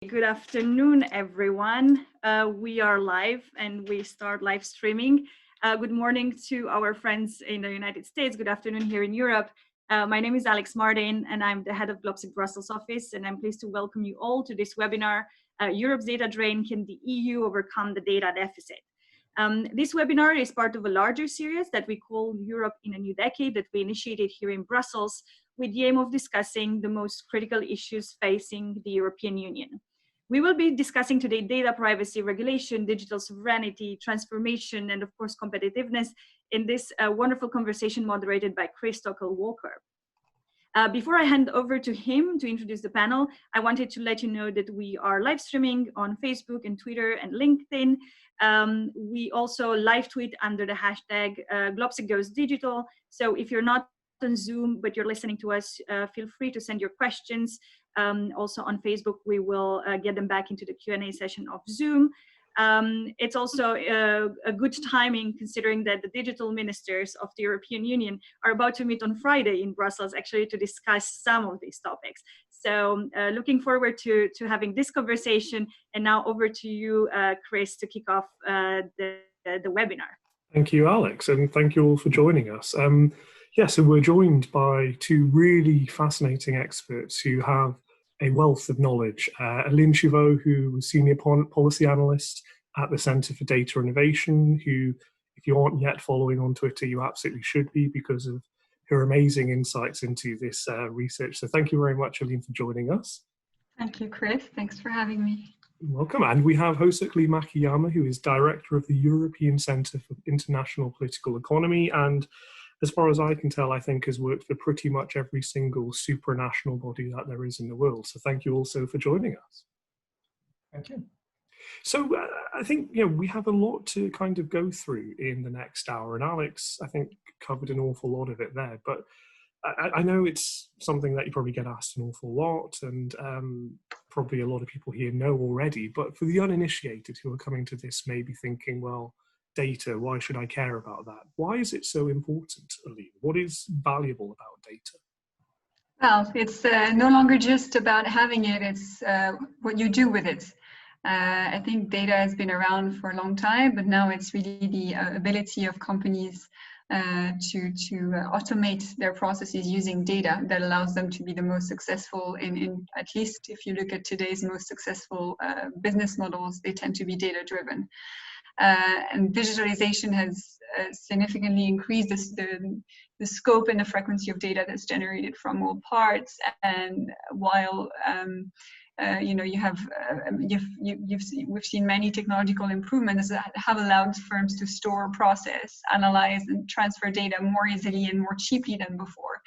Good afternoon, everyone. We are live and we start live streaming. Good morning to our friends in the United States. Good afternoon here in Europe. My name is Alex Martin and I'm the head of Globsec Brussels office, and I'm pleased to welcome you all to this webinar, Europe's Data Drain, Can the EU Overcome the Data Deficit? This webinar is part of a larger series that we call Europe in a New Decade that we initiated here in Brussels with the aim of discussing the most critical issues facing the European Union. We will be discussing today data privacy regulation, digital sovereignty, transformation, and of course, competitiveness in this wonderful conversation moderated by Chris Stockel-Walker. Before I hand over to him to introduce the panel, I wanted to let you know that we are live streaming on Facebook and Twitter and LinkedIn. We also live tweet under the hashtag Globsec Goes Digital. So if you're not on Zoom, but you're listening to us, feel free to send your questions. Also on Facebook, we will get them back into the Q&A session of Zoom. It's also a good timing considering that the digital ministers of the European Union are about to meet on Friday in Brussels, actually, to discuss some of these topics. So looking forward to having this conversation. And now over to you, Chris, to kick off the webinar. Thank you, Alex, and thank you all for joining us. So we're joined by two really fascinating experts who have a wealth of knowledge. Aline Chauveau, who was Senior Policy Analyst at the Centre for Data Innovation, who, if you aren't yet following on Twitter, you absolutely should be because of her amazing insights into this research. So thank you very much, Aline, for joining us. Thank you, Chris. Thanks for having me. Welcome. And we have Hosukli Makiyama, who is Director of the European Centre for International Political Economy, and as far as I can tell, I think has worked for pretty much every single supranational body that there is in the world. So thank you also for joining us. Thank you. So I think we have a lot to kind of go through in the next hour, and Alex, I think, covered an awful lot of it there. But I know it's something that you probably get asked an awful lot, and probably a lot of people here know already. But for the uninitiated who are coming to this, maybe thinking, well, data, why should I care about that? Why is it so important, Aline? What is valuable about data? Well, it's no longer just about having it, it's what you do with it. I think data has been around for a long time, but now it's really the ability of companies to automate their processes using data that allows them to be the most successful in at least if you look at today's most successful business models, they tend to be data-driven. And digitalization has significantly increased the scope and the frequency of data that's generated from all parts. And while we've seen many technological improvements that have allowed firms to store, process, analyze, and transfer data more easily and more cheaply than before.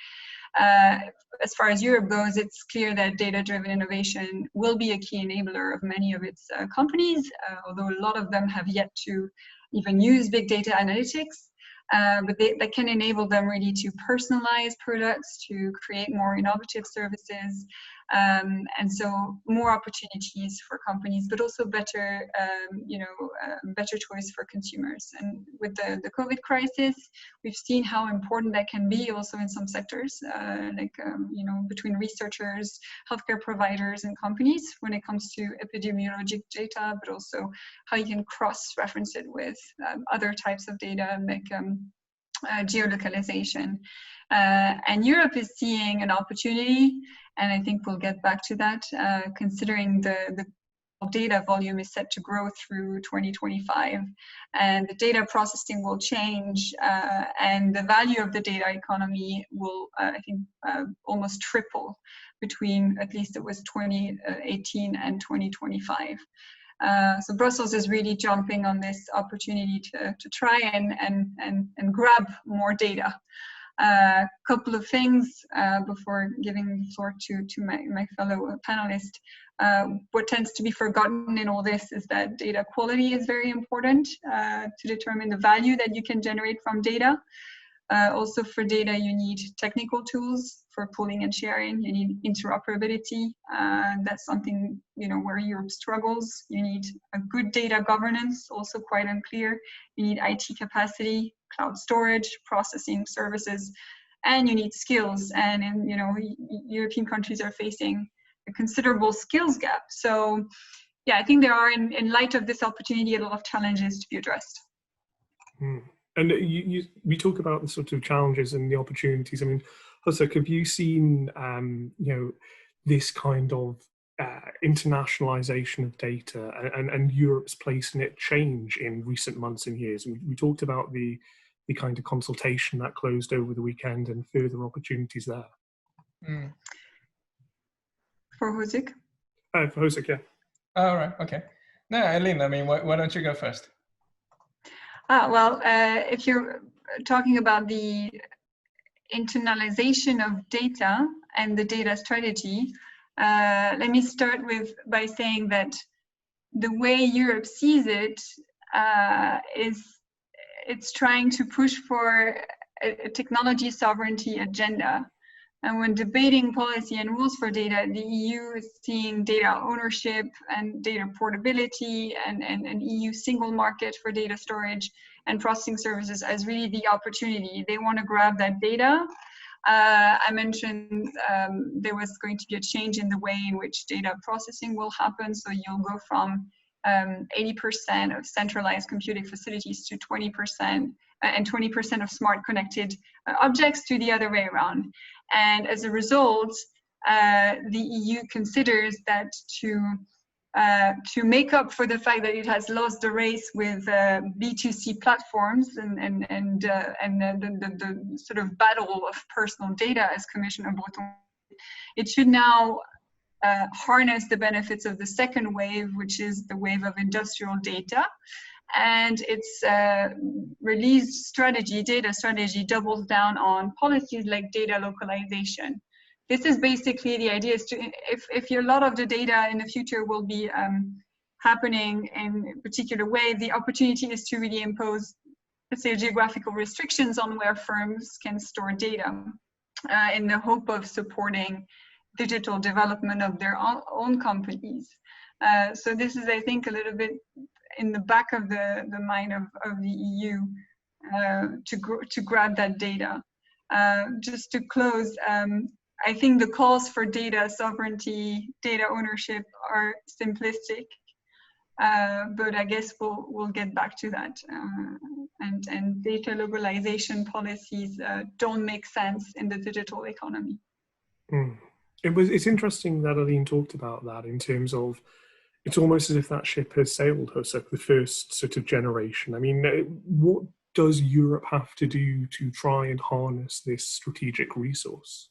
As far as Europe goes, it's clear that data-driven innovation will be a key enabler of many of its companies, although a lot of them have yet to even use big data analytics. But that can enable them really to personalize products, to create more innovative services, and so more opportunities for companies, but also better, better choice for consumers. And with the COVID crisis, we've seen how important that can be also in some sectors, between researchers, healthcare providers, and companies when it comes to epidemiologic data, but also how you can cross-reference it with other types of data like geolocalization. And Europe is seeing an opportunity, and I think we'll get back to that, considering the data volume is set to grow through 2025, and the data processing will change, and the value of the data economy will, almost triple between, at least it was 2018 and 2025. So Brussels is really jumping on this opportunity to try and grab more data. Couple of things before giving the floor to my fellow panelist. What tends to be forgotten in all this is that data quality is very important to determine the value that you can generate from data. Also for data, you need technical tools for pooling and sharing. You need interoperability. That's something where Europe struggles. You need a good data governance, also quite unclear. You need IT capacity, cloud storage, processing services, and you need skills. And European countries are facing a considerable skills gap. So yeah, I think there are, in light of this opportunity, a lot of challenges to be addressed. And we talk about the sort of challenges and the opportunities. I mean, Hosek, have you seen this kind of internationalization of data and Europe's place in it change in recent months and years? And we talked about the kind of consultation that closed over the weekend and further opportunities there. For Hosek? For Hosek, yeah. All right, okay. No, Eileen, I mean, why don't you go first? Well, if you're talking about the internalization of data and the data strategy, let me start by saying that the way Europe sees it is it's trying to push for a technology sovereignty agenda. And when debating policy and rules for data, the EU is seeing data ownership and data portability and an EU single market for data storage and processing services as really the opportunity. They want to grab that data. I mentioned there was going to be a change in the way in which data processing will happen. So you'll go from 80% of centralized computing facilities to 20% and 20% of smart connected objects to the other way around. And as a result, the EU considers that to make up for the fact that it has lost the race with B2C platforms and the sort of battle of personal data, as Commissioner Breton, it should now harness the benefits of the second wave, which is the wave of industrial data. And its released strategy, data strategy, doubles down on policies like data localization. This is basically the idea is to, if a lot of the data in the future will be happening in a particular way, the opportunity is to really impose, let's say, geographical restrictions on where firms can store data in the hope of supporting digital development of their own companies. So this is, I think, a little bit in the back of the mind of the EU to grab that data. Just to close, I think the calls for data sovereignty, data ownership are simplistic, but I guess we'll get back to that. And data localization policies don't make sense in the digital economy. It's interesting that Aline talked about that in terms of it's almost as if that ship has sailed, Hosek, the first sort of generation. I mean, what does Europe have to do to try and harness this strategic resource?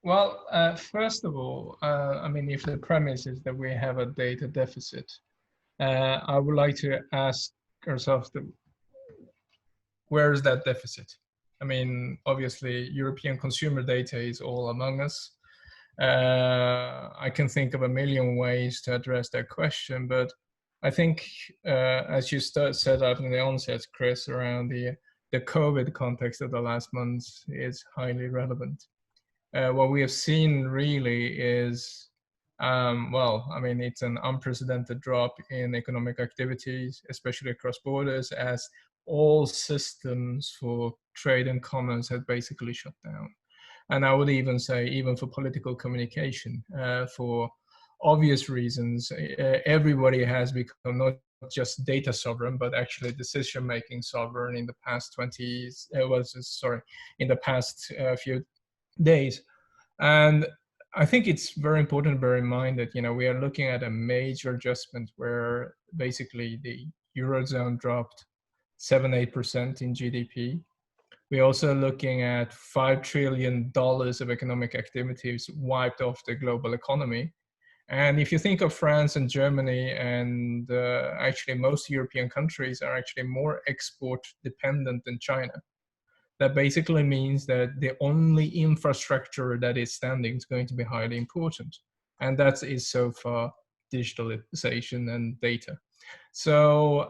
Well, first of all, I mean, if the premise is that we have a data deficit, I would like to ask ourselves, where is that deficit? I mean, obviously, European consumer data is all among us. I can think of a million ways to address that question, but I think, as you said out in the onset, Chris, around the COVID context of the last months is highly relevant. What we have seen really is, well, I mean, it's an unprecedented drop in economic activities, especially across borders, as all systems for trade and commerce have basically shut down. And I would even say, even for political communication, for obvious reasons, everybody has become not just data sovereign, but actually decision-making sovereign in the past in the past few days. And I think it's very important to bear in mind that, you know, we are looking at a major adjustment where basically the Eurozone dropped 7-8% in GDP. We're also looking at $5 trillion of economic activities wiped off the global economy. And if you think of France and Germany and actually most European countries are actually more export dependent than China. That basically means that the only infrastructure that is standing is going to be highly important. And that is so far digitalization and data. So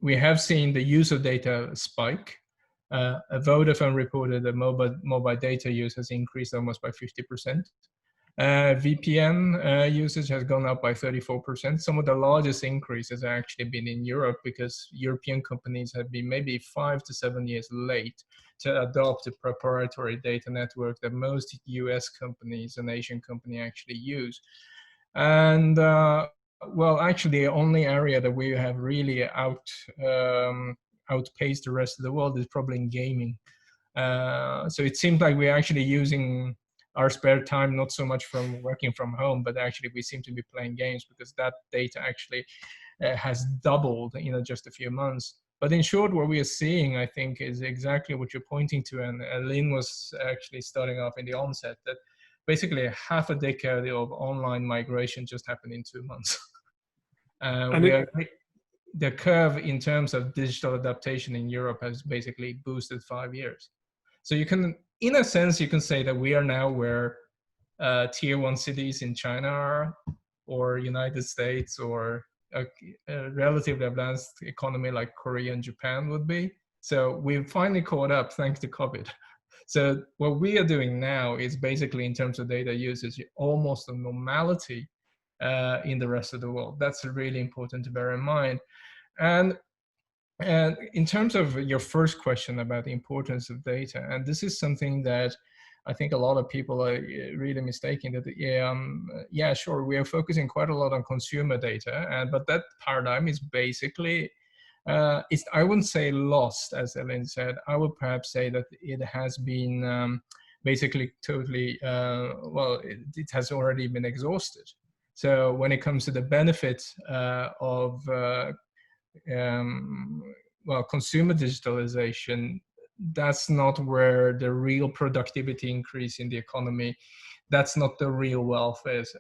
we have seen the use of data spike. Vodafone reported that mobile data use has increased almost by 50%. VPN usage has gone up by 34%. Some of the largest increases have actually been in Europe because European companies have been maybe 5 to 7 years late to adopt the proprietary data network that most US companies and Asian companies actually use. And well, actually, the only area that we have really outpaced the rest of the world is probably in gaming. So it seems like we're actually using our spare time not so much from working from home, but actually we seem to be playing games because that data actually has doubled in just a few months. But in short, what we are seeing, I think, is exactly what you're pointing to, and Lynn was actually starting off in the onset, that basically half a decade of online migration just happened in 2 months. The curve in terms of digital adaptation in Europe has basically boosted 5 years. So you can, in a sense, you can say that we are now where tier 1 cities in China are, or United States, or a relatively advanced economy like Korea and Japan would be. So we've finally caught up thanks to COVID. So what we are doing now is basically, in terms of data usage, almost a normality in the rest of the world. That's really important to bear in mind. And in terms of your first question about the importance of data, and this is something that I think a lot of people are really mistaken, that yeah, sure, we are focusing quite a lot on consumer data, but that paradigm is basically, I wouldn't say lost, as Ellen said. I would perhaps say that it has been basically totally, well, it has already been exhausted. So when it comes to the benefits of well, consumer digitalization, that's not where the real productivity increase in the economy, that's not the real wealth is.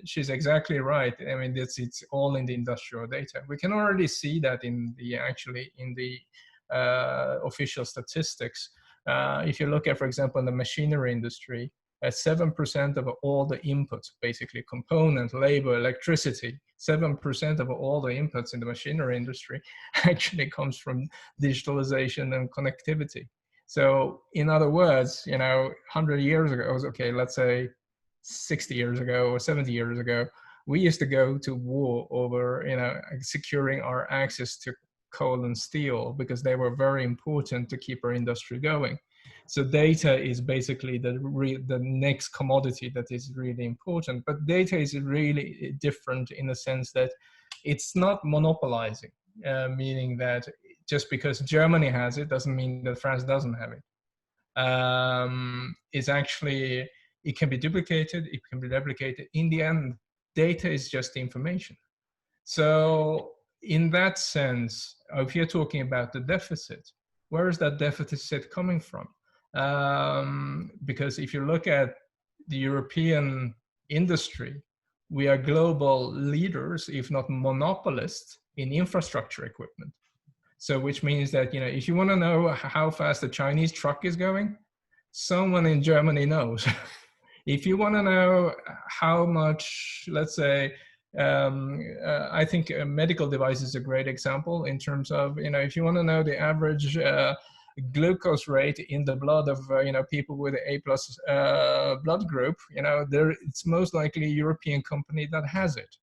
She's exactly right. I mean, it's all in the industrial data. We can already see that in the official statistics. If you look at, for example, in the machinery industry, 7% of all the inputs, basically component, labor, electricity, 7% of all the inputs in the machinery industry actually comes from digitalization and connectivity. So in other words, 100 years ago, okay, let's say 60 years ago or 70 years ago, we used to go to war over, securing our access to coal and steel because they were very important to keep our industry going. So data is basically the next commodity that is really important. But data is really different in the sense that it's not monopolizing, meaning that just because Germany has it doesn't mean that France doesn't have it. It's actually, it can be duplicated, it can be replicated. In the end, data is just information. So in that sense, if you're talking about the deficit, where is that deficit coming from? Because if you look at the European industry, we are global leaders, if not monopolists, in infrastructure equipment. So which means that, if you want to know how fast the Chinese truck is going, someone in Germany knows. If you want to know how much, let's say, I think a medical device is a great example in terms of, if you want to know the average glucose rate in the blood of people with A+ blood group, it's most likely a European company that has it.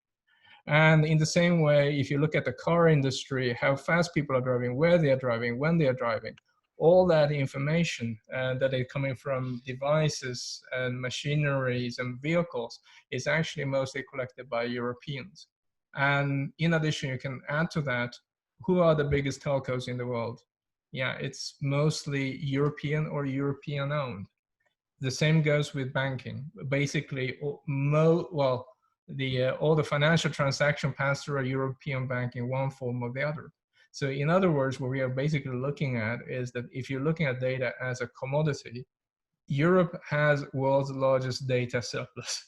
And in the same way, if you look at the car industry, how fast people are driving, where they are driving, when they are driving, all that information that is coming from devices and machineries and vehicles is actually mostly collected by Europeans. And in addition, you can add to that, who are the biggest telcos in the world? Yeah, it's mostly European or European owned. The same goes with banking. Basically, all the financial transaction pass through a European bank in one form or the other. So in other words, what we are basically looking at is that if you're looking at data as a commodity, Europe has world's largest data surplus.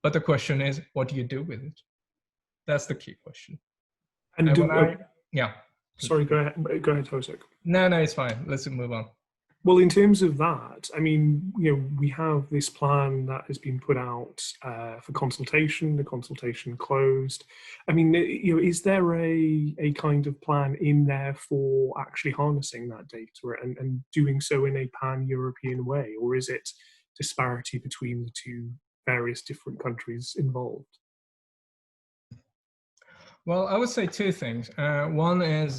But the question is, what do you do with it? That's the key question. And yeah. Sorry, go ahead, Josek. No, it's fine. Let's move on. Well, in terms of that, I mean, we have this plan that has been put out for consultation. The consultation closed. I mean, is there a kind of plan in there for actually harnessing that data and doing so in a pan-European way, or is it disparity between the two various different countries involved? Well, I would say two things. One is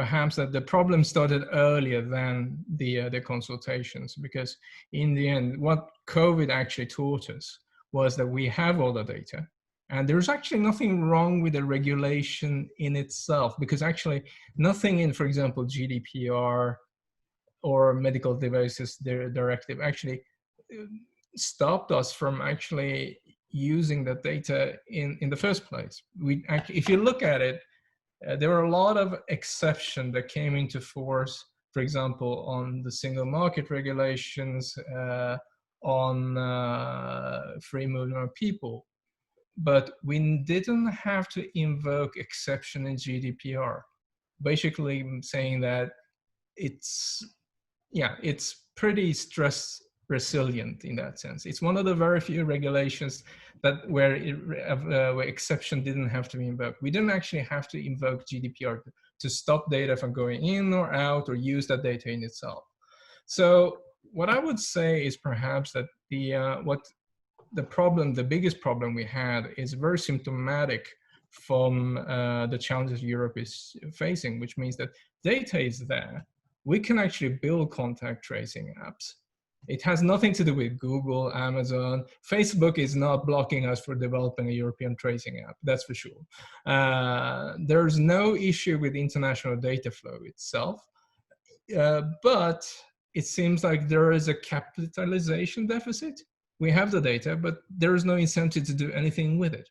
perhaps that the problem started earlier than the consultations, because in the end, what COVID actually taught us was that we have all the data, and there's actually nothing wrong with the regulation in itself, because actually nothing in, for example, GDPR or medical devices directive actually stopped us from actually using that data in the first place. We actually, if you look at it, there were a lot of exceptions that came into force, for example, on the single market regulations, on free movement of people. But we didn't have to invoke exception in GDPR, basically saying that it's pretty stress resilient in that sense. It's one of the very few regulations that where exception didn't have to be invoked. We didn't actually have to invoke GDPR to stop data from going in or out or use that data in itself. So what I would say is perhaps that the biggest problem we had is very symptomatic from the challenges Europe is facing, which means that data is there. We can actually build contact tracing apps. It has nothing to do with Google, Amazon. Facebook is not blocking us for developing a European tracing app, that's for sure. There's no issue with international data flow itself, but it seems like there is a capitalization deficit. We have the data, but there is no incentive to do anything with it.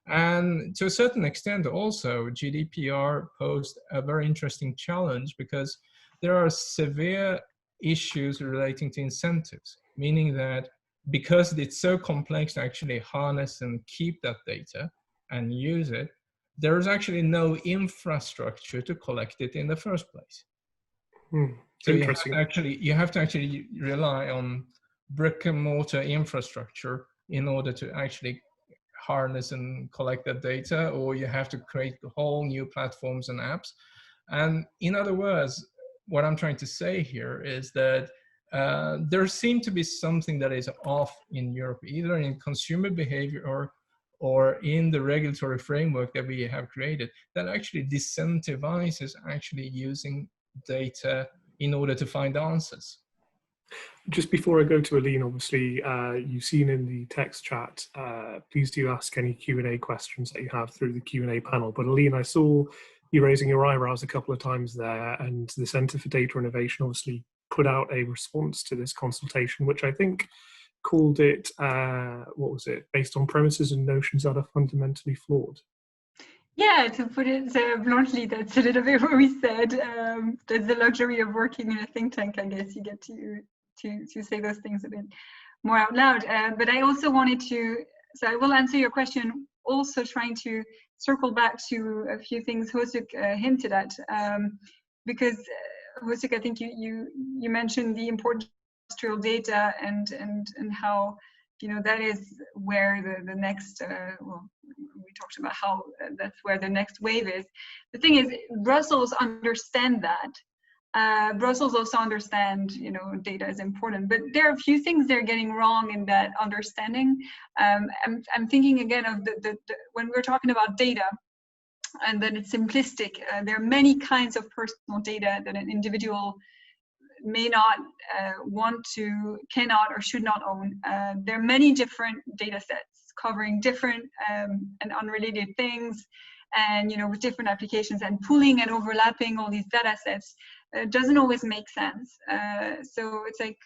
And to a certain extent also, GDPR posed a very interesting challenge, because there are severe issues relating to incentives, meaning that because it's so complex to actually harness and keep that data and use it, there's actually no infrastructure to collect it in the first place. So you have to actually rely on brick and mortar infrastructure in order to actually harness and collect that data, or you have to create whole new platforms and apps. And in other words, what I'm trying to say here is that there seems to be something that is off in Europe, either in consumer behavior or in the regulatory framework that we have created, that actually disincentivizes actually using data in order to find answers. Just before I go to Aline, obviously, you've seen in the text chat, please do ask any Q&A questions that you have through the Q&A panel. But Aline, I saw you raising your eyebrows a couple of times there, and the Centre for Data Innovation obviously put out a response to this consultation, which I think called it, what was it, based on premises and notions that are fundamentally flawed. Yeah, to put it bluntly, that's a little bit what we said. There's the luxury of working in a think tank, I guess. You get to say those things a bit more out loud. But I also wanted to, so I will answer your question, also trying to circle back to a few things Hosuk hinted at, because Hosuk, I think you mentioned the importance of industrial data and how, you know, that is where the next, well, we talked about how that's where the next wave is. The thing is, Brussels understand that. Brussels also understand, you know, data is important, but there are a few things they're getting wrong in that understanding. I'm thinking again of when we're talking about data, and that it's simplistic. There are many kinds of personal data that an individual may not want to, cannot, or should not own. There are many different data sets covering different and unrelated things, and, you know, with different applications, and pooling and overlapping all these data sets doesn't always make sense. So it's like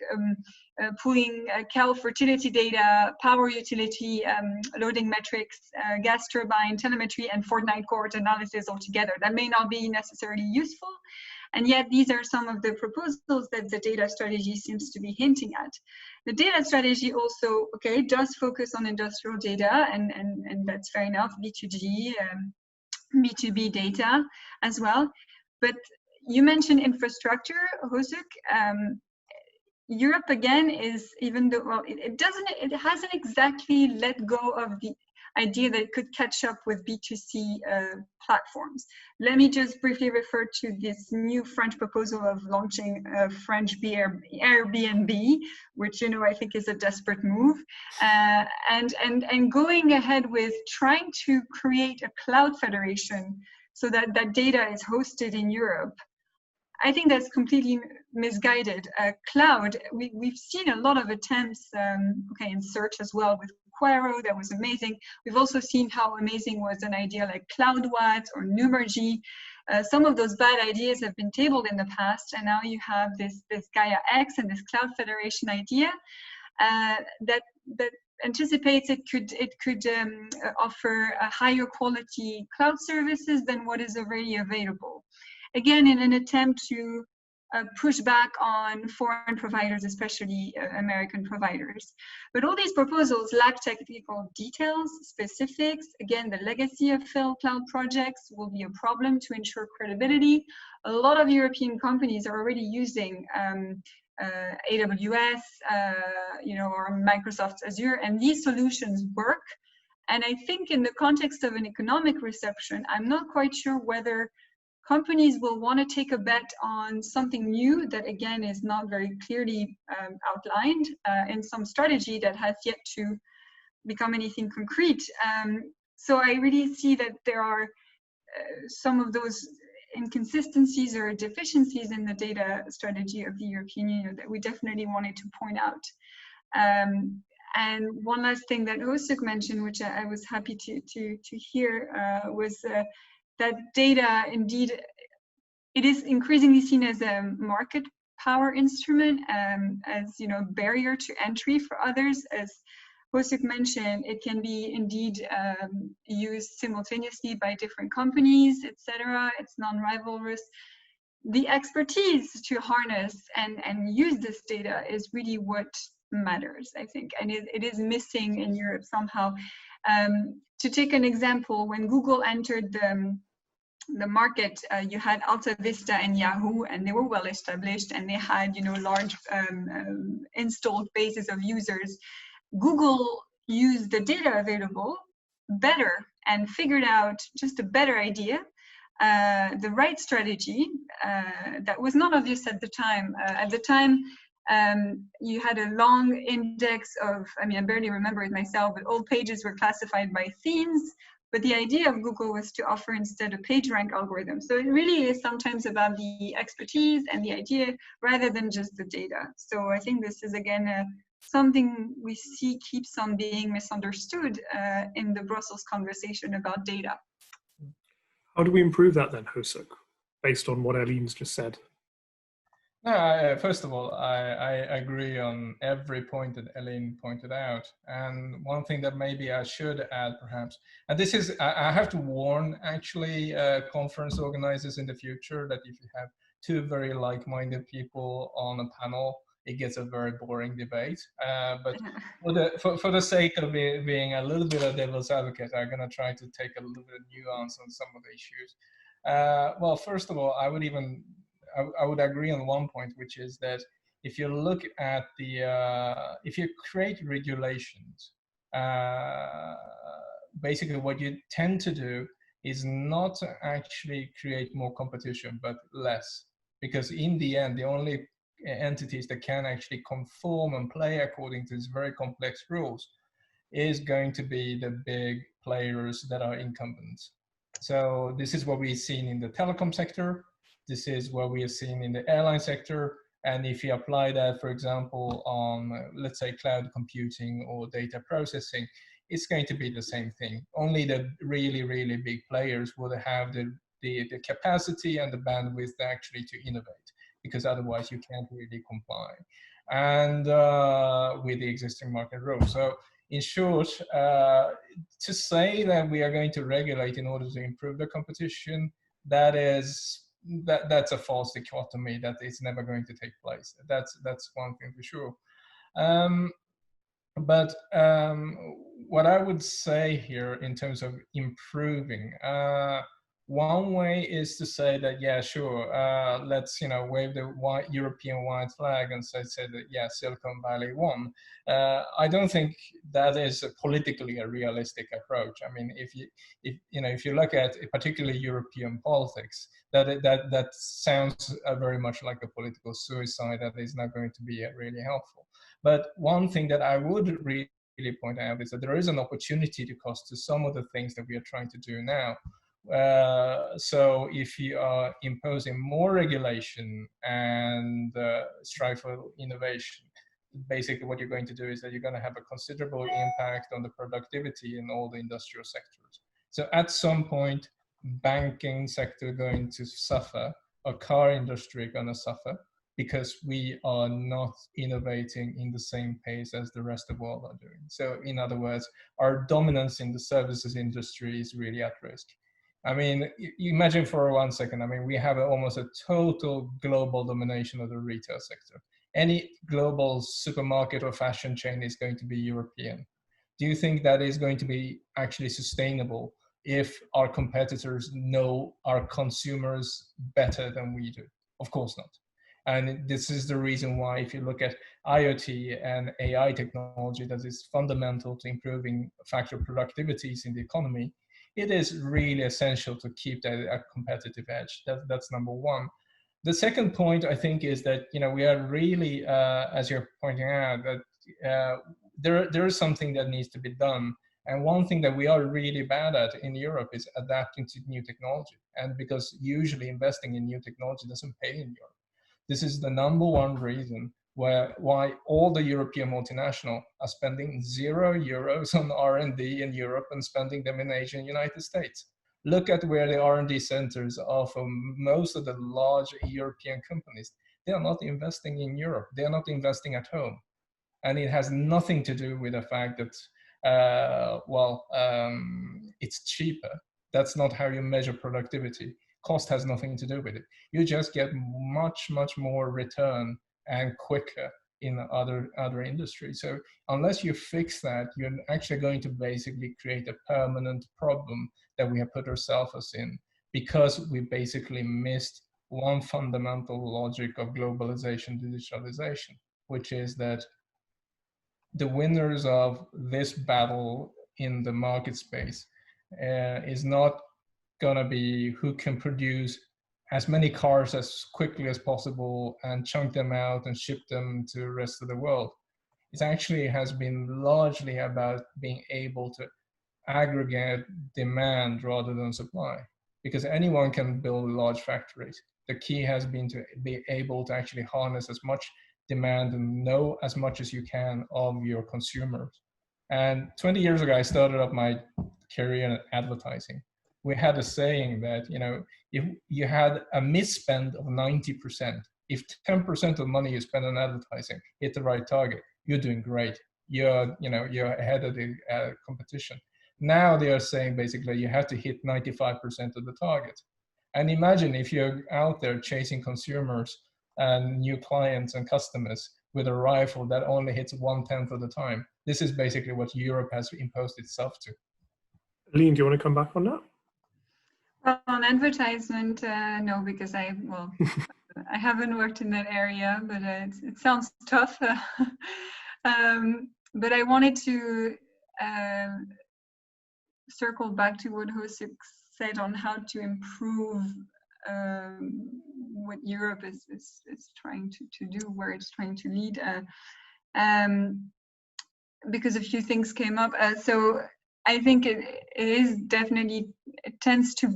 pooling cow fertility data, power utility, loading metrics, gas turbine telemetry, and Fortnite cohort analysis all together. That may not be necessarily useful, and yet these are some of the proposals that the data strategy seems to be hinting at. The data strategy also, okay, does focus on industrial data, and that's fair enough, B2G, B2B data as well. But you mentioned infrastructure, Hosuk. Europe again is, even though, well, it hasn't exactly let go of the, idea that it could catch up with B2C platforms. Let me just briefly refer to this new French proposal of launching a French Airbnb, which, you know, I think is a desperate move, and going ahead with trying to create a cloud federation so that that data is hosted in Europe. I think that's completely misguided. Cloud, we've seen a lot of attempts, okay, in search as well with Quero, that was amazing. We've also seen how amazing was an idea like CloudWatt or Numergy. Some of those bad ideas have been tabled in the past, and now you have this Gaia X and this Cloud Federation idea that anticipates it could offer a higher quality cloud services than what is already available. Again, in an attempt to push back on foreign providers, especially American providers. But all these proposals lack technical details, specifics. Again, the legacy of failed cloud projects will be a problem to ensure credibility. A lot of European companies are already using AWS, you know, or Microsoft Azure, and these solutions work. And I think in the context of an economic reception, I'm not quite sure whether companies will want to take a bet on something new that, again, is not very clearly outlined in some strategy that has yet to become anything concrete. So I really see that there are some of those inconsistencies or deficiencies in the data strategy of the European Union that we definitely wanted to point out. And one last thing that Hosuk mentioned, which I was happy to hear, was that data, indeed, it is increasingly seen as a market power instrument, as, you know, barrier to entry for others. As Hosuk mentioned, it can be indeed used simultaneously by different companies, etc. It's non-rivalrous. The expertise to harness and use this data is really what matters, I think, and it is missing in Europe somehow. To take an example, when Google entered the market, you had Alta Vista and Yahoo, and they were well established, and they had, you know, large installed bases of users. Google used the data available better and figured out just a better idea, the right strategy that was not obvious at the time. At the time, you had a long index of, I mean, I barely remember it myself, but all pages were classified by themes. But the idea of Google was to offer instead a PageRank algorithm. So it really is sometimes about the expertise and the idea rather than just the data. So I think this is, again, something we see keeps on being misunderstood in the Brussels conversation about data. How do we improve that then, Hosuk, based on what Eileen's just said? First of all, I agree on every point that Eileen pointed out. And one thing that maybe I should add, perhaps, and this is, I have to warn, actually, conference organizers in the future that if you have two very like-minded people on a panel, it gets a very boring debate. But for the sake of being a little bit of devil's advocate, I'm going to try to take a little bit of nuance on some of the issues. Well, first of all, I would agree on one point, which is that if you look at if you create regulations, basically what you tend to do is not actually create more competition, but less. Because in the end, the only entities that can actually conform and play according to these very complex rules is going to be the big players that are incumbents. So this is what we've seen in the telecom sector. This is what we have seen in the airline sector. And if you apply that, for example, on, let's say, cloud computing or data processing, it's going to be the same thing. Only the really, really big players will have the capacity and the bandwidth actually to innovate, because otherwise you can't really comply and with the existing market rules. So in short, to say that we are going to regulate in order to improve the competition, that's a false dichotomy, that it's never going to take place. That's one thing for sure. But what I would say here in terms of improving, One way is to say that, yeah, sure, let's, wave the European white flag and say that, yeah, Silicon Valley won. I don't think that is politically a realistic approach. I mean, if you look at particularly European politics, that sounds very much like a political suicide that is not going to be really helpful. But one thing that I would really point out is that there is an opportunity to cost to some of the things that we are trying to do now. So if you are imposing more regulation and strive for innovation, basically what you're going to do is that you're going to have a considerable impact on the productivity in all the industrial sectors. So at some point, banking sector going to suffer, or car industry going to suffer, because we are not innovating in the same pace as the rest of the world are doing. So in other words, our dominance in the services industry is really at risk. I mean, imagine for 1 second, I mean, we have almost a total global domination of the retail sector. Any global supermarket or fashion chain is going to be European. Do you think that is going to be actually sustainable if our competitors know our consumers better than we do? Of course not. And this is the reason why, if you look at IoT and AI technology that is fundamental to improving factor productivities in the economy, it is really essential to keep that a competitive edge. That's number one. The second point, I think, is that we are really, as you're pointing out, that there is something that needs to be done. And one thing that we are really bad at in Europe is adapting to new technology. And because usually investing in new technology doesn't pay in Europe. This is the number one reason why all the European multinationals are spending €0 on R&D in Europe and spending them in Asia and United States. Look at where the R&D centers are for most of the large European companies. They are not investing in Europe. They are not investing at home. And it has nothing to do with the fact that, it's cheaper. That's not how you measure productivity. Cost has nothing to do with it. You just get much, much more return and quicker in other industries. So unless you fix that, you're actually going to basically create a permanent problem that we have put ourselves in, because we basically missed one fundamental logic of globalization, digitalization, which is that the winners of this battle in the market space is not gonna be who can produce as many cars as quickly as possible and chunk them out and ship them to the rest of the world. It actually has been largely about being able to aggregate demand rather than supply, because anyone can build large factories. The key has been to be able to actually harness as much demand and know as much as you can of your consumers. And 20 years ago, I started up my career in advertising. We had a saying that, if you had a misspend of 90%, if 10% of money you spend on advertising hit the right target, you're doing great. You're ahead of the competition. Now they are saying basically you have to hit 95% of the target. And imagine if you're out there chasing consumers and new clients and customers with a rifle that only hits 1/10 of the time. This is basically what Europe has imposed itself to. Lean, do you want to come back on that? Well, on advertisement, no, because I haven't worked in that area, but it sounds tough. But I wanted to circle back to what Jose said on how to improve what Europe is trying to do, where it's trying to lead. Because a few things came up. So I think it tends to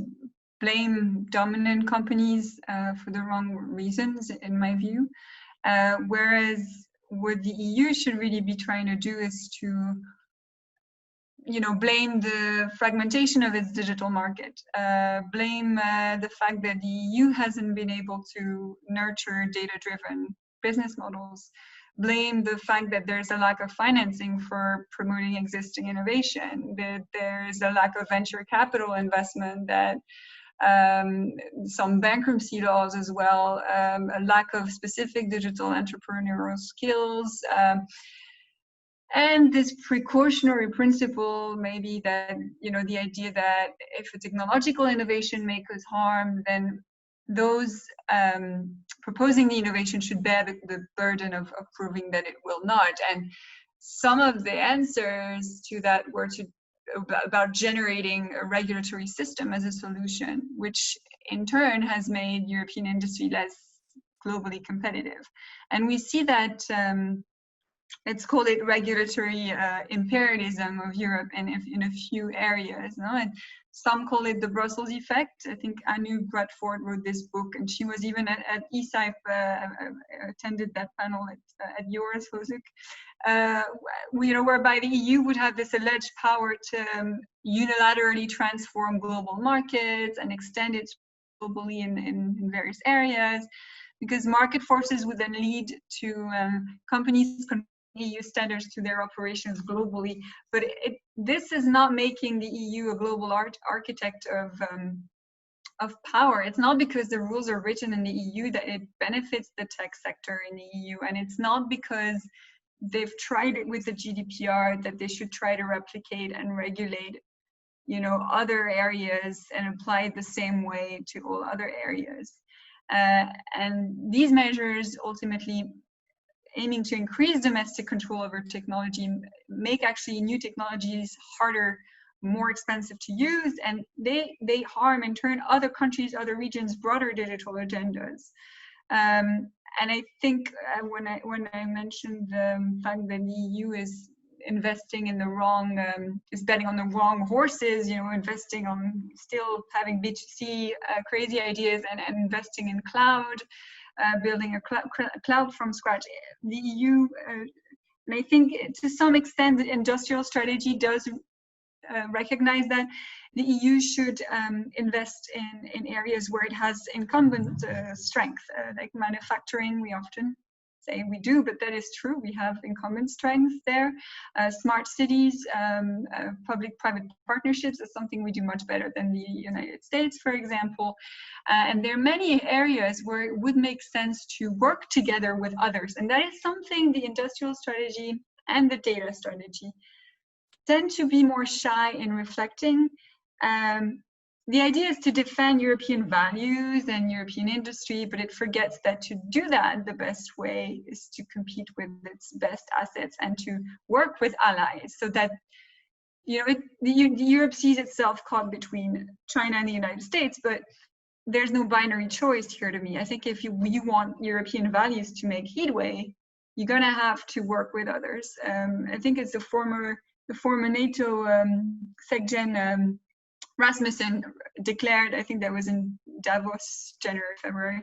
blame dominant companies for the wrong reasons, in my view. Whereas what the EU should really be trying to do is to, blame the fragmentation of its digital market, blame the fact that the EU hasn't been able to nurture data-driven business models, blame the fact that there's a lack of financing for promoting existing innovation, that there's a lack of venture capital investment, that some bankruptcy laws as well, a lack of specific digital entrepreneurial skills. And this precautionary principle, maybe that, the idea that if a technological innovation may cause harm, then those proposing the innovation should bear the burden of proving that it will not. And some of the answers to that were about generating a regulatory system as a solution, which in turn has made European industry less globally competitive. And we see that let's call it regulatory imperialism of Europe in a few areas. No? And some call it the Brussels effect. I think Anu Bradford wrote this book, and she was even at ESIFE, attended that panel at yours, Hosuk, whereby the EU would have this alleged power to unilaterally transform global markets and extend it globally in various areas, because market forces would then lead to companies EU standards to their operations globally. But this is not making the EU a global architect of power. It's not because the rules are written in the EU that it benefits the tech sector in the EU, and it's not because they've tried it with the GDPR that they should try to replicate and regulate, other areas and apply it the same way to all other areas. And these measures ultimately aiming to increase domestic control over technology, make actually new technologies harder, more expensive to use, and they harm in turn other countries, other regions' broader digital agendas. And I think when I mentioned the fact that the EU is investing in the wrong, is betting on the wrong horses, investing on still having B2C crazy ideas and investing in cloud, building a cloud from scratch. The EU, and I think to some extent the industrial strategy does recognize that the EU should invest in areas where it has incumbent strength, like manufacturing. We often say we do, but that is true. We have incumbent strength there. Smart cities, public-private partnerships is something we do much better than the United States, for example. And there are many areas where it would make sense to work together with others. And that is something the industrial strategy and the data strategy tend to be more shy in reflecting. The idea is to defend European values and European industry, but it forgets that to do that, the best way is to compete with its best assets and to work with allies, so that Europe sees itself caught between China and the United States, but there's no binary choice here to me. I think if you want European values to make headway, you're gonna have to work with others. I think it's the former NATO SecGen Rasmussen declared, I think that was in Davos, January, February,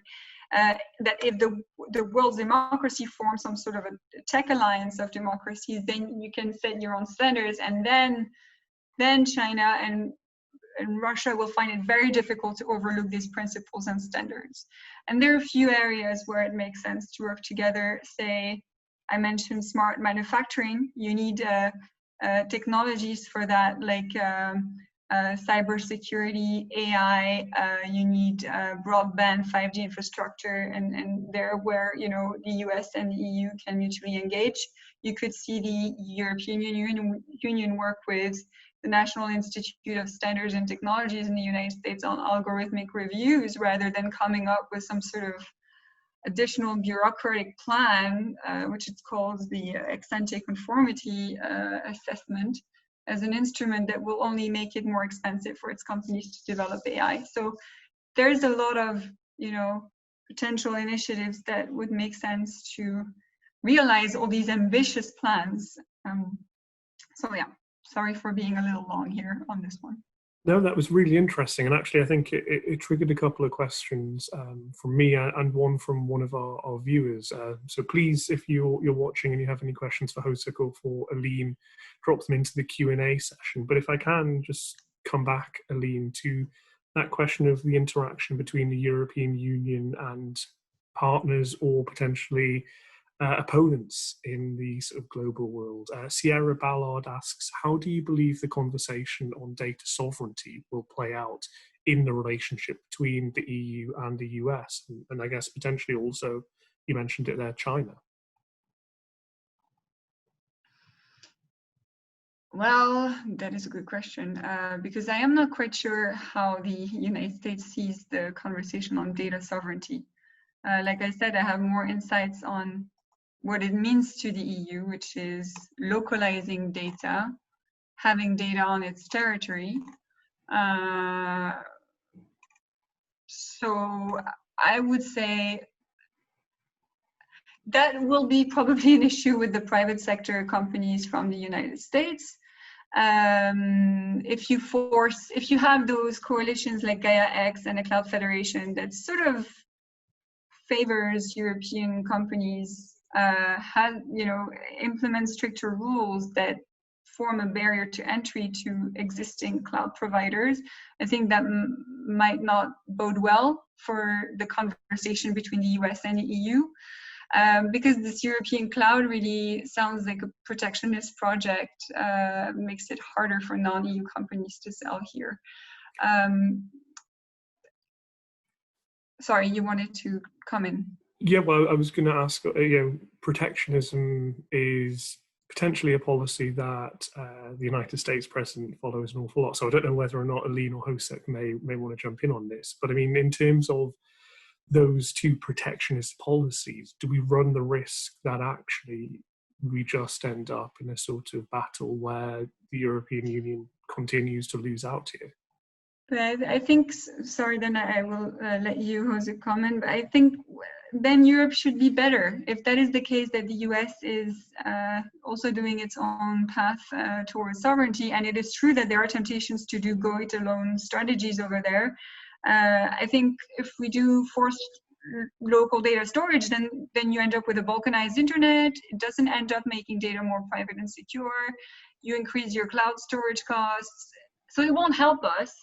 that if the world's democracy forms some sort of a tech alliance of democracies, then you can set your own standards, and then China and Russia will find it very difficult to overlook these principles and standards. And there are a few areas where it makes sense to work together. Say, I mentioned smart manufacturing. You need technologies for that, like cybersecurity, AI, you need broadband, 5G infrastructure, and there where the US and the EU can mutually engage. You could see the European Union work with the National Institute of Standards and Technologies in the United States on algorithmic reviews, rather than coming up with some sort of additional bureaucratic plan, which it's called the ex-ante conformity assessment, as an instrument that will only make it more expensive for its companies to develop AI. So there's a lot of potential initiatives that would make sense to realize all these ambitious plans. So yeah, sorry for being a little long here on this one. No, that was really interesting, and actually I think it triggered a couple of questions from me and one from one of our viewers. So please, if you're watching and you have any questions for Hosuk or for Aline, drop them into the Q&A session. But if I can just come back, Aline, to that question of the interaction between the European Union and partners or potentially opponents in the sort of global world. Sierra Ballard asks, how do you believe the conversation on data sovereignty will play out in the relationship between the EU and the US? And I guess potentially also, you mentioned it there, China. Well, that is a good question, because I am not quite sure how the United States sees the conversation on data sovereignty. Like I said, I have more insights on what it means to the EU, which is localizing data, having data on its territory. So I would say that will be probably an issue with the private sector companies from the United States. If you have those coalitions like Gaia X and a Cloud Federation that sort of favors European companies, implement stricter rules that form a barrier to entry to existing cloud providers, I think that might not bode well for the conversation between the US and the EU. Because this European cloud really sounds like a protectionist project, makes it harder for non-EU companies to sell here. Sorry, you wanted to come in. Yeah, well, I was going to ask, protectionism is potentially a policy that the United States president follows an awful lot. So I don't know whether or not Aline or Hosek may want to jump in on this. But I mean, in terms of those two protectionist policies, do we run the risk that actually we just end up in a sort of battle where the European Union continues to lose out here? But I think, sorry, then I will let you, Jose, comment. But I think then Europe should be better. If that is the case, that the US is also doing its own path towards sovereignty, and it is true that there are temptations to do go-it-alone strategies over there. I think if we do forced local data storage, then you end up with a balkanized internet. It doesn't end up making data more private and secure. You increase your cloud storage costs. So it won't help us.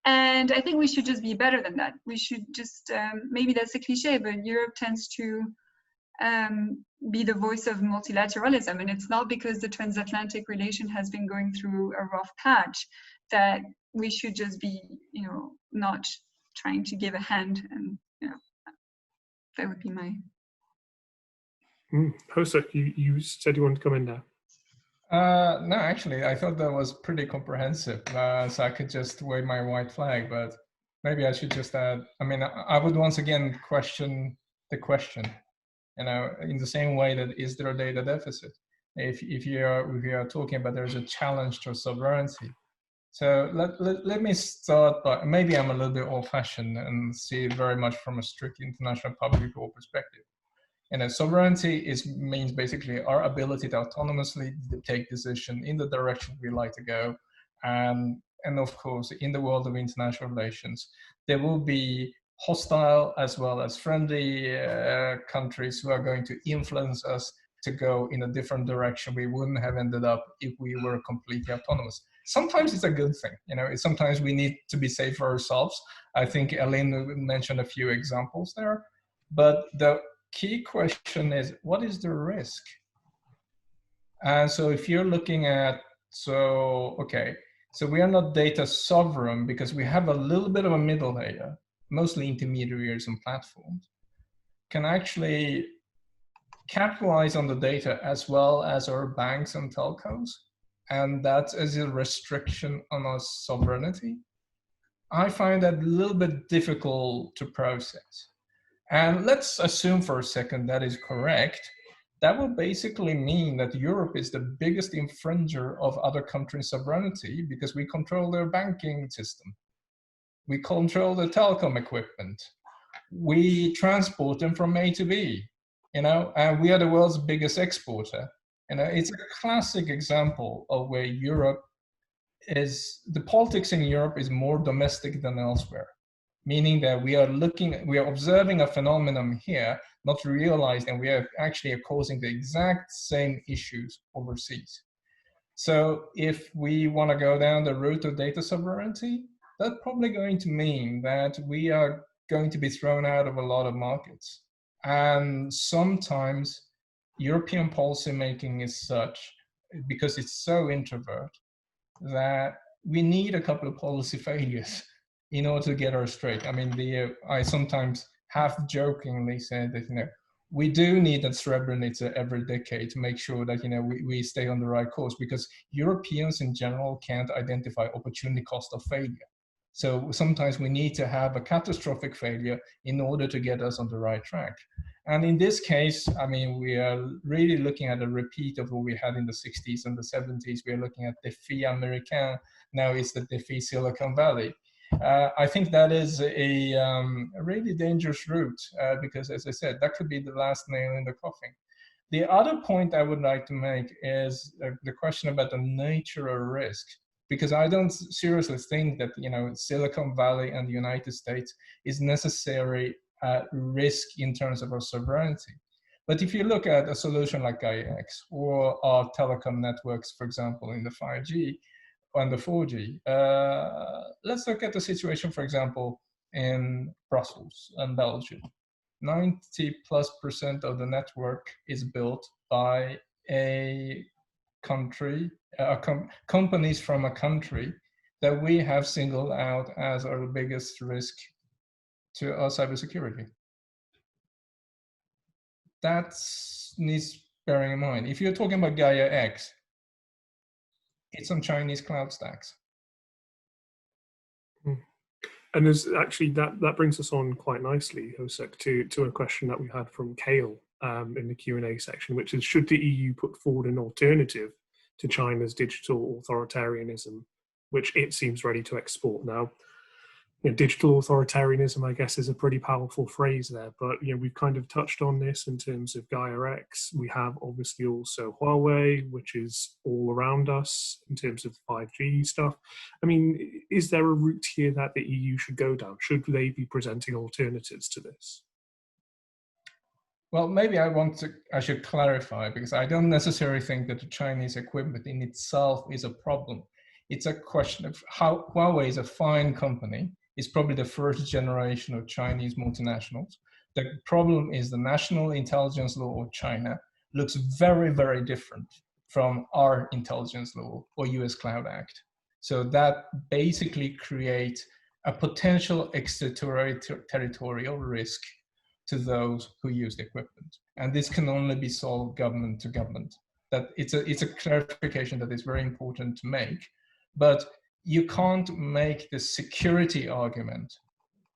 And I think we should just be better than that. We should just, maybe that's a cliche, but Europe tends to be the voice of multilateralism. And it's not because the transatlantic relation has been going through a rough patch that we should just be, not trying to give a hand. And, that would be my... Hosek, you said you wanted to come in now. No, actually, I thought that was pretty comprehensive, so I could just wave my white flag, but maybe I should just add, I mean, I would once again question the question, in the same way that is there a data deficit? If you are talking about there's a challenge to sovereignty. So let me start by, maybe I'm a little bit old-fashioned and see it very much from a strict international public law perspective. Sovereignty means basically our ability to autonomously take decision in the direction we like to go. And of course, in the world of international relations, there will be hostile as well as friendly countries who are going to influence us to go in a different direction we wouldn't have ended up if we were completely autonomous. Sometimes it's a good thing, sometimes we need to be safe for ourselves. I think Aline mentioned a few examples there, but the key question is, what is the risk? And so if you're looking at, so we are not data sovereign because we have a little bit of a middle layer, mostly intermediaries and platforms, can actually capitalize on the data as well as our banks and telcos. And that is a restriction on our sovereignty. I find that a little bit difficult to process. And let's assume for a second that is correct. That will basically mean that Europe is the biggest infringer of other countries' sovereignty because we control their banking system. We control the telecom equipment. We transport them from A to B, and we are the world's biggest exporter. It's a classic example of where Europe is, the politics in Europe is more domestic than elsewhere. Meaning that we are observing a phenomenon here, not realizing we are actually causing the exact same issues overseas. So if we want to go down the route of data sovereignty, that's probably going to mean that we are going to be thrown out of a lot of markets. And sometimes European policymaking is such, because it's so introvert, that we need a couple of policy failures in order to get our straight. I mean, I sometimes half jokingly say that, we do need that Srebrenica every decade to make sure that, you know, we stay on the right course, because Europeans in general can't identify opportunity cost of failure. So sometimes we need to have a catastrophic failure in order to get us on the right track. And in this case, I mean, we are really looking at a repeat of what we had in the 60s and the 70s. We are looking at défi américain. Now it's the défi Silicon Valley. I think that is a really dangerous route because, as I said, that could be the last nail in the coffin. The other point I would like to make is the question about the nature of risk, because I don't seriously think that, you know, Silicon Valley and the United States is necessary risk in terms of our sovereignty. But if you look at a solution like Gaia-X or our telecom networks, for example, in the 5G, on the 4G. Let's look at the situation, for example, in Brussels and Belgium. 90+% of the network is built by a country, companies from a country that we have singled out as our biggest risk to our cybersecurity. That needs bearing in mind. If you're talking about Gaia-X, it's on Chinese cloud stacks. And there's actually that brings us on quite nicely, Josek, to a question that we had from Kale in the Q&A section, which is, should the EU put forward an alternative to China's digital authoritarianism, which it seems ready to export now? You know, digital authoritarianism, I guess, is a pretty powerful phrase there, but you know, we've kind of touched on this in terms of Gaia-X. We have obviously also Huawei, which is all around us in terms of 5G stuff. I mean, is there a route here that the EU should go down? Should they be presenting alternatives to this? Well, maybe I should clarify, because I don't necessarily think that the Chinese equipment in itself is a problem. It's a question of how Huawei is a fine company. It's probably the first generation of Chinese multinationals. The problem is the national intelligence law of China looks very, very different from our intelligence law or US Cloud Act. So that basically creates a potential extraterritorial risk to those who use the equipment. And this can only be solved government to government. That it's a clarification that is very important to make. But you can't make the security argument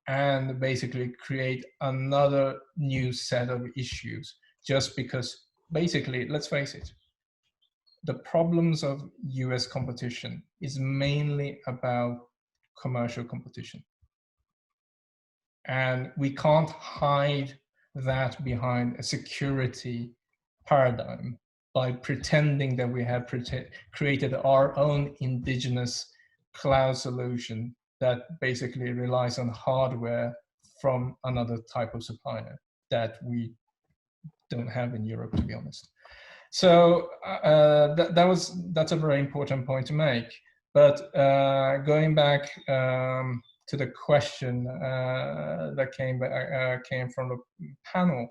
and basically create another new set of issues just because, basically, let's face it, the problems of US competition is mainly about commercial competition. And we can't hide that behind a security paradigm by pretending that we have created our own indigenous cloud solution that basically relies on hardware from another type of supplier that we don't have in Europe, to be honest. So that's a very important point to make. But going back to the question that came from the panel,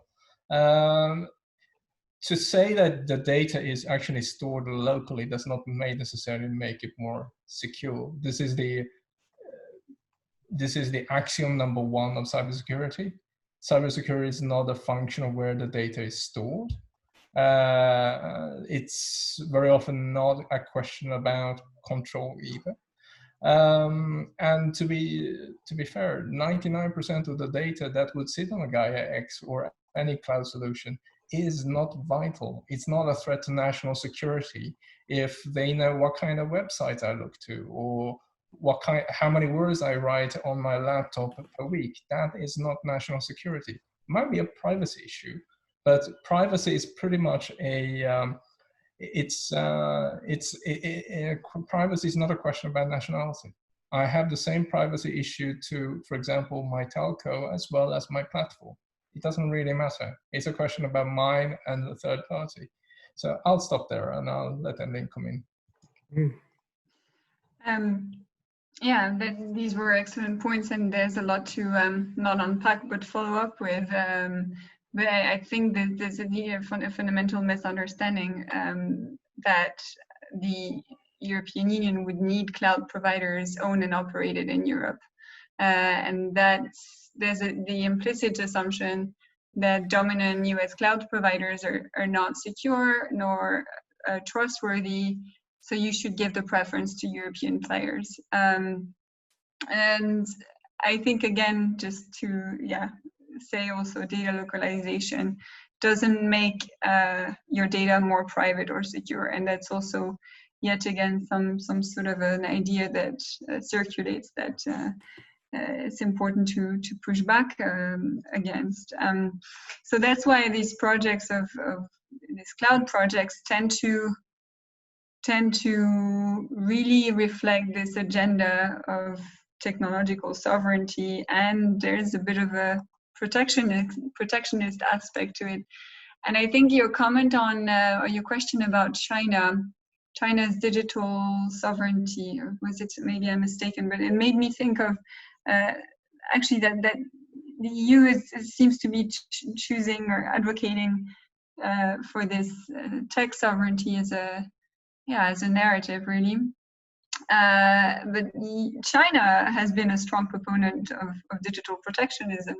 to say that the data is actually stored locally does not necessarily make it more secure. This is the axiom number one of cybersecurity. Cybersecurity is not a function of where the data is stored. It's very often not a question about control either. And to be fair, 99% of the data that would sit on a Gaia-X or any cloud solution is not vital. It's not a threat to national security if they know what kind of websites I look to or how many words I write on my laptop per week. That is not national security. It might be a privacy issue, but privacy is pretty much privacy is not a question about nationality. I have the same privacy issue to, for example, my telco as well as my platform. It doesn't really matter. It's a question about mine and the third party. So I'll stop there and I'll let Ending come in. Yeah, these were excellent points, and there's a lot to not unpack but follow up with. But I think that there's a fundamental misunderstanding that the European Union would need cloud providers owned and operated in Europe. And there's the implicit assumption that dominant US cloud providers are not secure nor trustworthy, so you should give the preference to European players. And I think, again, just to say also, data localization doesn't make your data more private or secure, and that's also yet again some sort of an idea that circulates that it's important to push back against. So that's why these projects of these cloud projects tend to really reflect this agenda of technological sovereignty, and there's a bit of a protectionist aspect to it. And I think your comment on or your question about China's digital sovereignty, or was it, maybe I'm mistaken, but it made me think of actually that the EU seems to be choosing or advocating for this tech sovereignty as a narrative, really. But China has been a strong proponent of digital protectionism.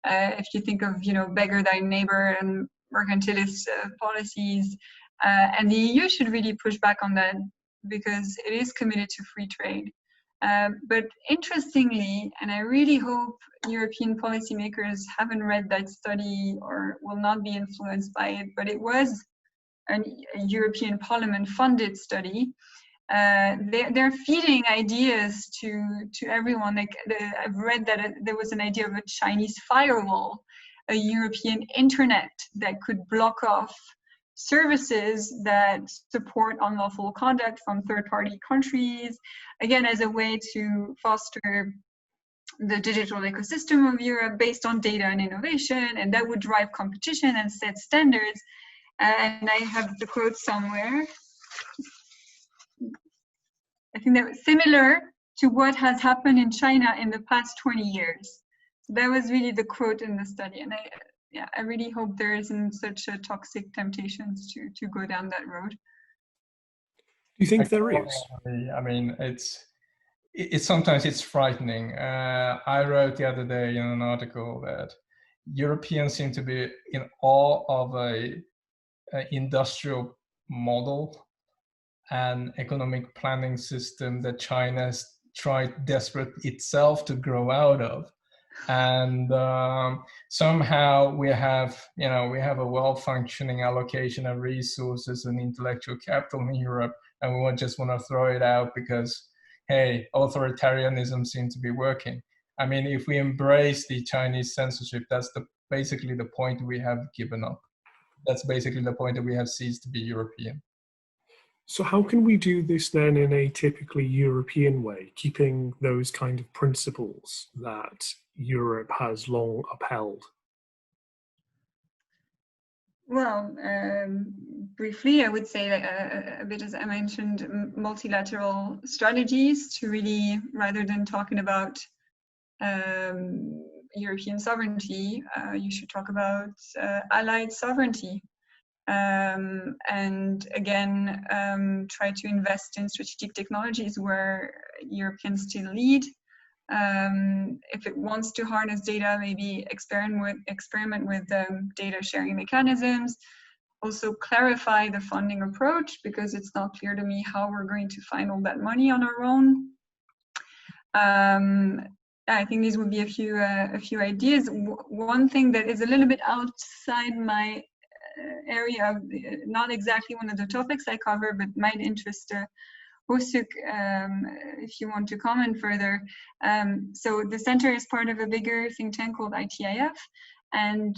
If you think of, beggar thy neighbor and mercantilist policies, and the EU should really push back on that because it is committed to free trade. But interestingly, and I really hope European policymakers haven't read that study or will not be influenced by it, but it was a European Parliament funded study. They're feeding ideas to everyone. Like I've read that there was an idea of a Chinese firewall, a European internet that could block off services that support unlawful conduct from third-party countries, again, as a way to foster the digital ecosystem of Europe based on data and innovation, and that would drive competition and set standards. And I have the quote somewhere. I think that was similar to what has happened in China in the past 20 years. So that was really the quote in the study. And I really hope there isn't such a toxic temptations to go down that road. Do you think there is? I mean, it's sometimes it's frightening. I wrote the other day in an article that Europeans seem to be in awe of a industrial model and economic planning system that China's tried desperate itself to grow out of. And somehow we have a well-functioning allocation of resources and intellectual capital in Europe, and we just want to throw it out because, hey, authoritarianism seems to be working. I mean, if we embrace the Chinese censorship, that's basically the point we have given up. That's basically the point that we have ceased to be European. So how can we do this then in a typically European way, keeping those kind of principles that Europe has long upheld? Well, briefly, I would say a bit, as I mentioned, multilateral strategies to really, rather than talking about European sovereignty, you should talk about allied sovereignty. And again, try to invest in strategic technologies where Europe can still lead. If it wants to harness data, maybe experiment with data sharing mechanisms. Also clarify the funding approach, because it's not clear to me how we're going to find all that money on our own. I think these would be a few ideas. One thing that is a little bit outside my area, not exactly one of the topics I cover, but might interest Hosuk if you want to comment further. So the center is part of a bigger think tank called ITIF, and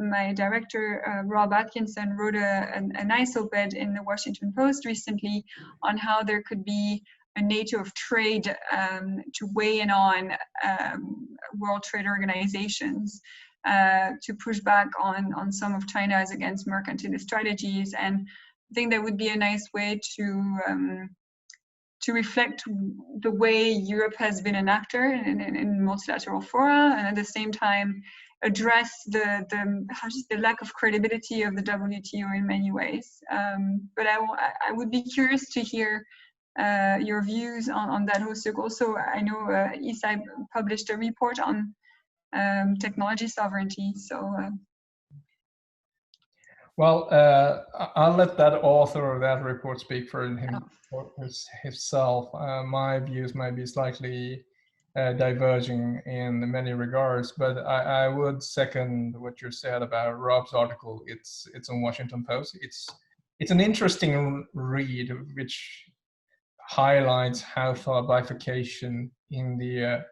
my director, Rob Atkinson, wrote a nice op-ed in the Washington Post recently on how there could be a NATO of trade to weigh in on World Trade Organizations to push back on some of China's against mercantilist strategies. And I think that would be a nice way to reflect the way Europe has been an actor in multilateral fora, and at the same time address the lack of credibility of the WTO in many ways. But I would be curious to hear your views on that, Hosuk. Also, I know ESI published a report on technology sovereignty, so Well, I'll let that author of that report speak for himself. My views might be slightly diverging in many regards, but I would second what you said about Rob's article. It's on Washington Post. It's an interesting read, which highlights how far bifurcation in the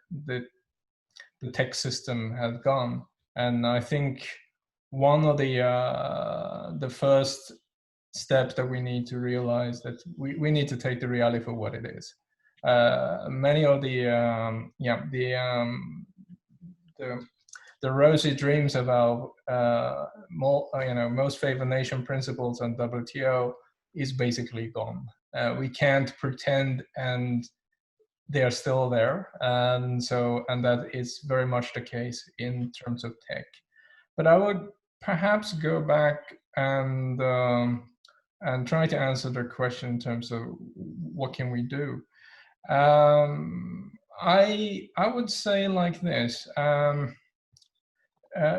tech system has gone. And I think one of the first steps that we need to realize that we need to take the reality for what it is. Many of the rosy dreams about most favored nation principles and WTO is basically gone. We can't pretend and they are still there, and that is very much the case in terms of tech. But I would perhaps go back and try to answer the question in terms of what can we do. I would say like this: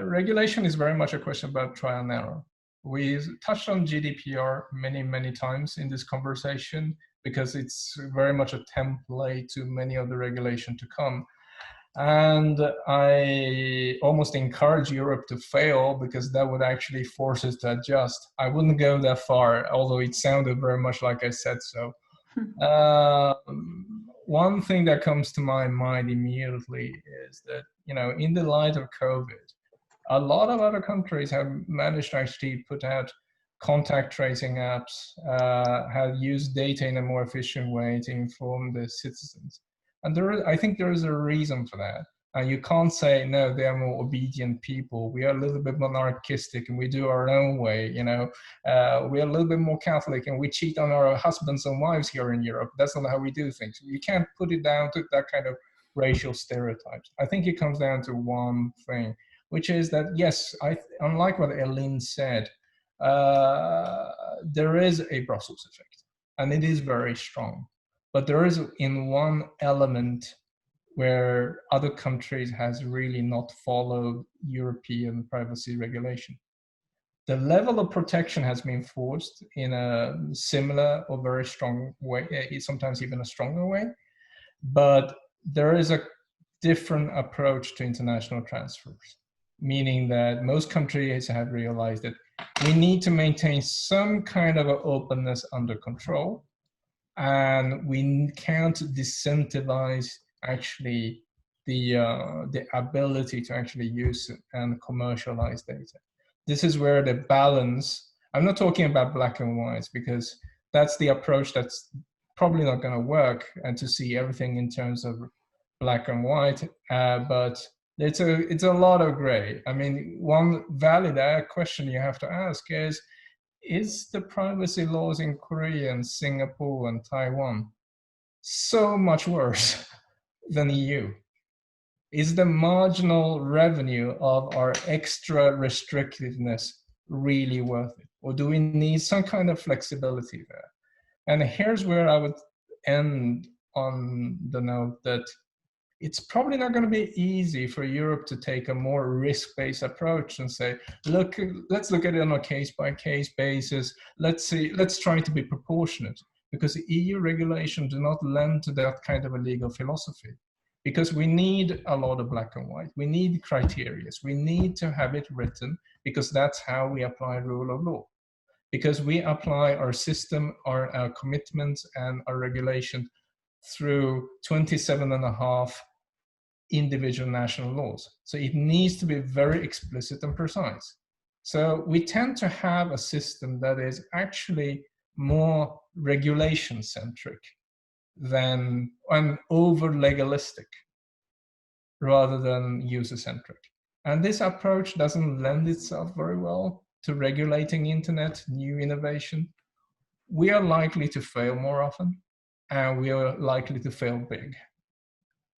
regulation is very much a question about trial and error. We touched on GDPR many times in this conversation because it's very much a template to many of the regulation to come. And I almost encourage Europe to fail because that would actually force us to adjust. I wouldn't go that far, although it sounded very much like I said so. One thing that comes to my mind immediately is that, in the light of COVID, a lot of other countries have managed to actually put out contact tracing apps, have used data in a more efficient way to inform the citizens. And I think there is a reason for that. You can't say, no, they are more obedient people. We are a little bit monarchistic and we do our own way. We are a little bit more Catholic and we cheat on our husbands and wives here in Europe. That's not how we do things. You can't put it down to that kind of racial stereotypes. I think it comes down to one thing, which is that, yes, unlike what Elin said, there is a Brussels effect, and it is very strong. But there is in one element where other countries has really not followed European privacy regulation. The level of protection has been forced in a similar or very strong way, sometimes even a stronger way, but there is a different approach to international transfers, meaning that most countries have realized that we need to maintain some kind of an openness under control, and we can't disincentivize actually the ability to actually use and commercialize data. This is where the balance, I'm not talking about black and whites because that's the approach that's probably not going to work, and to see everything in terms of black and white, but it's a lot of gray. I mean, one valid question you have to ask is the privacy laws in Korea and Singapore and Taiwan so much worse than EU? Is the marginal revenue of our extra restrictiveness really worth it? Or do we need some kind of flexibility there? And here's where I would end on the note that it's probably not going to be easy for Europe to take a more risk-based approach and say, look, let's look at it on a case-by-case basis. Let's try to be proportionate, because the EU regulations do not lend to that kind of a legal philosophy. Because we need a lot of black and white. We need criteria. We need to have it written, because that's how we apply rule of law. Because we apply our system, our commitments and our regulation through 27.5 individual national laws. So it needs to be very explicit and precise. So we tend to have a system that is actually more regulation-centric than and over-legalistic rather than user-centric. And this approach doesn't lend itself very well to regulating internet, new innovation. We are likely to fail more often, and we are likely to fail big.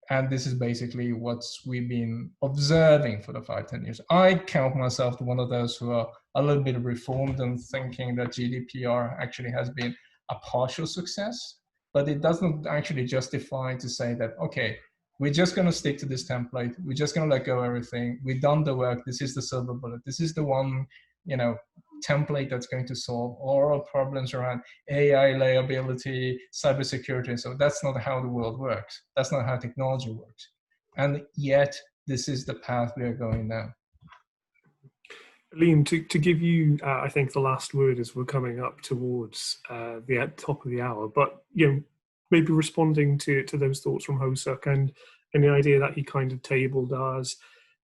And this is basically what we've been observing for the 5-10 years. I count myself to one of those who are a little bit reformed and thinking that GDPR actually has been a partial success, but it doesn't actually justify to say that, okay, we're just going to stick to this template. We're just going to let go of everything. We've done the work. This is the silver bullet. This is the one, template that's going to solve all our problems around AI liability, cybersecurity. So that's not how the world works. That's not how technology works. And yet, this is the path we are going now. Liam, to give you, I think, the last word as we're coming up towards the top of the hour, but maybe responding to those thoughts from Hosuk and the idea that he kind of tabled as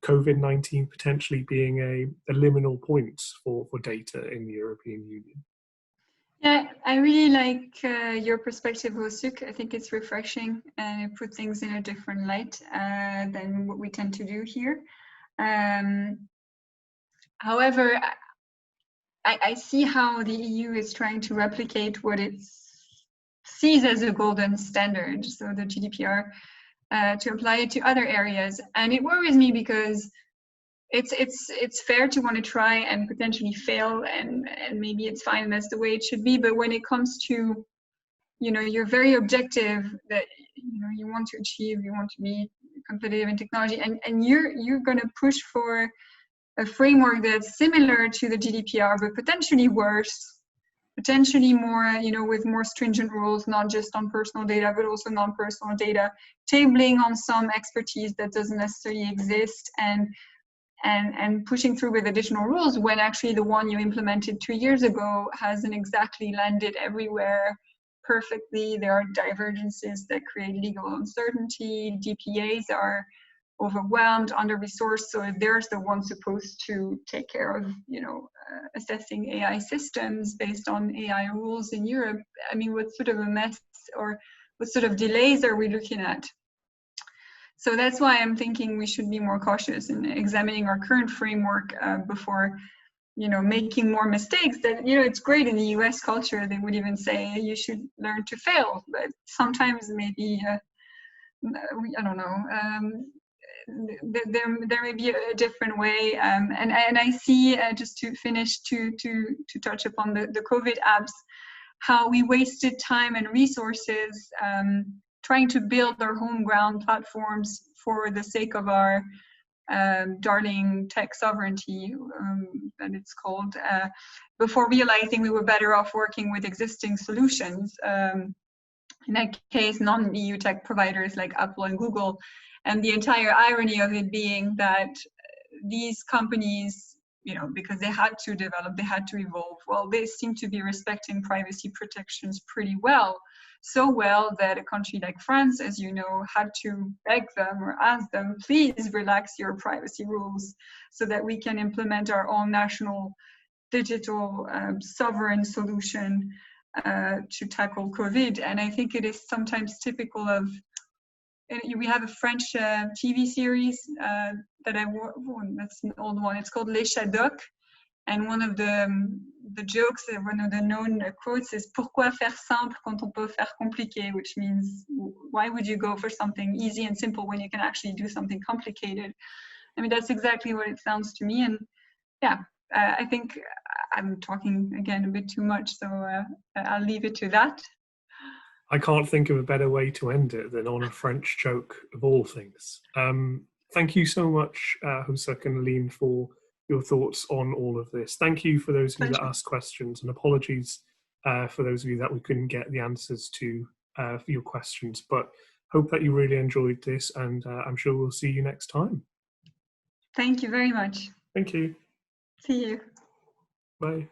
COVID-19 potentially being a liminal point for data in the European Union. Yeah, I really like your perspective, Hosuk. I think it's refreshing and it puts things in a different light than what we tend to do here. However, I see how the EU is trying to replicate what it sees as a golden standard, so the GDPR, to apply it to other areas. And it worries me because it's fair to want to try and potentially fail, and maybe it's fine, that's the way it should be. But when it comes to, you're very objective that you want to achieve, you want to be competitive in technology, and you're going to push for a framework that's similar to the GDPR, but potentially worse, potentially more, with more stringent rules, not just on personal data, but also non-personal data, tabling on some expertise that doesn't necessarily exist, and pushing through with additional rules when actually the one you implemented 2 years ago hasn't exactly landed everywhere perfectly. There are divergences that create legal uncertainty. DPAs are overwhelmed, under-resourced, so if there's the one supposed to take care of, assessing AI systems based on AI rules in Europe, I mean, what sort of a mess or what sort of delays are we looking at? So that's why I'm thinking we should be more cautious in examining our current framework before, making more mistakes. That, it's great in the US culture, they would even say you should learn to fail, but sometimes maybe, I don't know, there may be a different way, and I see, just to finish, to touch upon the COVID apps, how we wasted time and resources trying to build our home ground platforms for the sake of our darling tech sovereignty, that it's called, before realizing we were better off working with existing solutions. In that case, non-EU tech providers like Apple and Google. And the entire irony of it being that these companies, because they had to develop, they had to evolve, well, they seem to be respecting privacy protections pretty well. So well that a country like France, as you know, had to beg them or ask them, please relax your privacy rules so that we can implement our own national digital sovereign solution to tackle COVID. And I think it is sometimes typical of, we have a French TV series that that's an old one. It's called Les Chadocs, and one of the jokes, one of the known quotes is "Pourquoi faire simple quand on peut faire compliqué?" which means, why would you go for something easy and simple when you can actually do something complicated? I mean, that's exactly what it sounds to me. And yeah, I think I'm talking again a bit too much, so I'll leave it to that. I can't think of a better way to end it than on a French joke of all things. Thank you so much, Hosuk and Aline, for your thoughts on all of this. Thank you for those of you that asked questions, and apologies for those of you that we couldn't get the answers to for your questions. But hope that you really enjoyed this, and I'm sure we'll see you next time. Thank you very much. Thank you. See you. Bye.